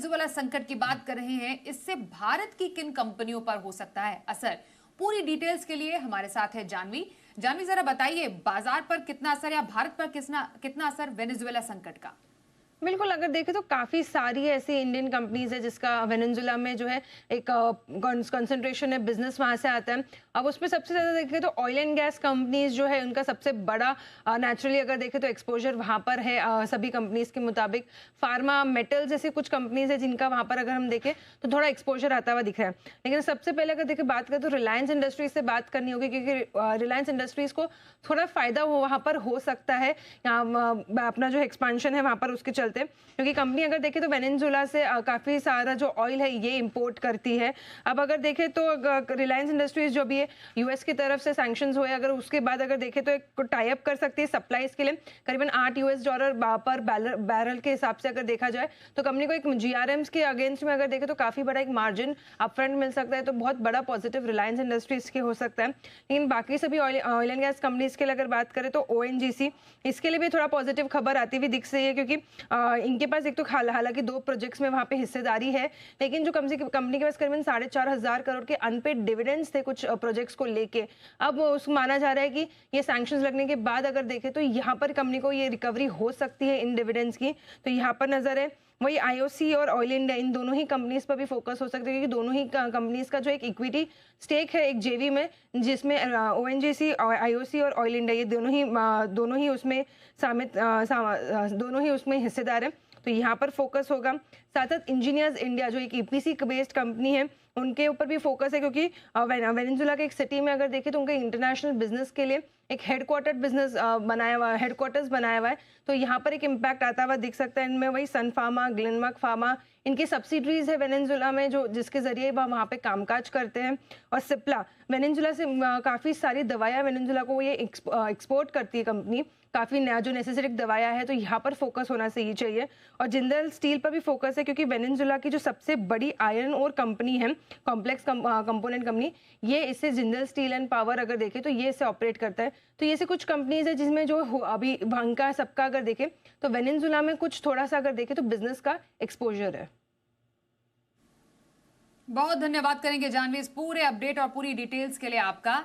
Venezuela संकट की बात कर रहे हैं, इससे भारत की किन कंपनियों पर हो सकता है असर? पूरी डिटेल्स के लिए हमारे साथ है जानवी। जानवी, जरा बताइए बाजार पर कितना असर या भारत पर कितना कितना असर वेनेजुएला संकट का? बिल्कुल, अगर देखें तो काफ़ी सारी ऐसी इंडियन कंपनीज़ है जिसका वेनेजुएला में जो है एक कंसंट्रेशन है, बिज़नेस वहाँ से आता है। अब उसमें सबसे ज़्यादा देखें तो ऑयल एंड गैस कंपनीज़ जो है उनका सबसे बड़ा नेचुरली अगर देखें तो एक्सपोज़र वहाँ पर है, सभी कंपनीज़ के मुताबिक। फार्मा, मेटल्स जैसी कुछ कंपनीज़ है जिनका वहाँ पर अगर हम देखें तो थोड़ा एक्सपोज़र आता हुआ दिख रहा है। लेकिन सबसे पहले अगर देखें बात करें तो रिलायंस इंडस्ट्रीज़ से बात करनी होगी, क्योंकि रिलायंस इंडस्ट्रीज़ को थोड़ा फ़ायदा वहाँ पर हो सकता है, अपना जो एक्सपांशन है वहाँ पर उसके चलते, क्योंकि कंपनी अगर देखें तो वेनेजुएला से काफ़ी सारा जो ऑयल है ये इंपोर्ट करती है। अब अगर देखें तो रिलायंस इंडस्ट्रीज जो भी है यूएस की तरफ से सैंक्शंस हुए, अगर उसके बाद अगर देखें तो एक टाई अप कर सकती है सप्लाईज के लिए करीबन $8 पर बैरल के हिसाब से अगर देखा जाए तो कंपनी को एक जीआरएम्स के अगेंस्ट में अगर देखें तो काफ़ी बड़ा एक मार्जिन अपफ्रंट मिल सकता है, तो बहुत बड़ा पॉजिटिव रिलायंस इंडस्ट्रीज के हो सकता है। लेकिन बाकी सभी ऑयल एंड गैस कंपनीज के लिए अगर बात करें तो ओएनजीसी, इसके लिए भी थोड़ा पॉजिटिव खबर आती हुई दिख रही है, क्योंकि इनके पास एक तो हालांकि 2 प्रोजेक्ट्स में वहाँ पे हिस्सेदारी है, लेकिन जो कंपनी के पास करीबन 4,500 करोड़ के अनपेड डिविडेंड्स थे कुछ प्रोजेक्ट्स को लेके। अब उस माना जा रहा है कि ये सैंक्शंस लगने के बाद अगर देखें तो यहाँ पर कंपनी को ये रिकवरी हो सकती है इन डिविडेंड्स की, तो यहाँ पर नजर है। वही आईओसी और ऑयल इंडिया, इन दोनों ही कंपनीज पर भी फोकस हो सकता है, क्योंकि दोनों ही कंपनीज का जो एक इक्विटी स्टेक है एक जेवी में, जिसमें ओएनजीसी, आईओसी और ऑयल इंडिया ये दोनों ही उसमें दोनों ही उसमें हिस्सेदार है, तो यहाँ पर फोकस होगा। साथ साथ इंजीनियर्स इंडिया जो एक ईपीसी बेस्ड कंपनी है उनके ऊपर भी फोकस है, क्योंकि वेनेजुएला के एक सिटी में अगर देखें तो उनके इंटरनेशनल बिजनेस के लिए एक हेडक्वार्टर्स बनाया हुआ है, तो यहाँ पर एक इम्पैक्ट आता हुआ दिख सकता है। इनमें वही सन फार्मा, ग्लेनमार्क फार्मा, इनकी सब्सिडरीज है वेनेजुएला में जो जिसके जरिए वह वहाँ पे कामकाज करते हैं। और सिप्ला, वेनेजुएला से काफ़ी सारी दवाइयाँ वेनेजुएला को ये एक्सपोर्ट करती है कंपनी, काफ़ी नया जो नेसेसरी दवाइयाँ है, तो यहाँ पर फोकस होना सही चाहिए। और जिंदल स्टील पर भी फोकस है, क्योंकि वेनेजुएला की जो सबसे बड़ी आयरन और कंपनी है, कॉम्प्लेक्स कंपोनेंट कंपनी, ये इससे जिंदल स्टील एंड पावर अगर देखें तो ये इसे ऑपरेट करता है। तो ये से कुछ कंपनीज है जिसमें जो अभी भंका सबका अगर देखें तो वेनेजुएला में कुछ थोड़ा सा अगर देखें तो बिजनेस का एक्सपोजर है। बहुत धन्यवाद करेंगे जानवी इस पूरे अपडेट और पूरी डिटेल्स के लिए आपका।